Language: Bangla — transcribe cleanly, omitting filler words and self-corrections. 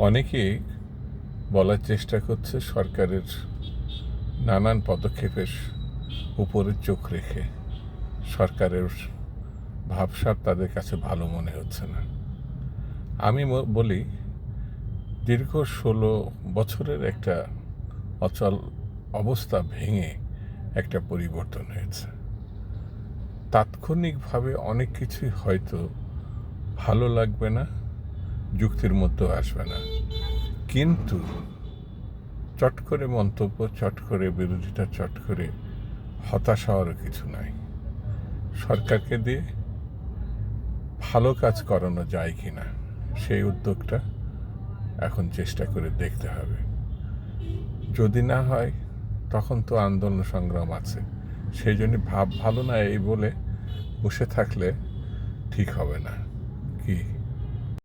অনেকেই বলার চেষ্টা করছে সরকারের নানান পদক্ষেপের উপরে চোখ রেখে সরকারের ভাবসাব তাদের কাছে ভালো মনে হচ্ছে না। আমি বলি, দীর্ঘ 16 বছরের একটা অচল অবস্থা ভেঙে একটা পরিবর্তন হয়েছে। তাৎক্ষণিকভাবে অনেক কিছুই হয়তো ভালো লাগবে না, যুক্তির মধ্যেও আসবে না, কিন্তু চট করে মন্তব্য, চট করে বিরোধিতা, চট করে হতাশ হওয়ারও কিছু নাই। সরকারকে দিয়ে ভালো কাজ করানো যায় কি না সেই উদ্যোগটা এখন চেষ্টা করে দেখতে হবে। যদি না হয় তখন তো আন্দোলন সংগ্রাম আছে। সেই জন্য ভাব ভালো না এই বলে বসে থাকলে ঠিক হবে না। কি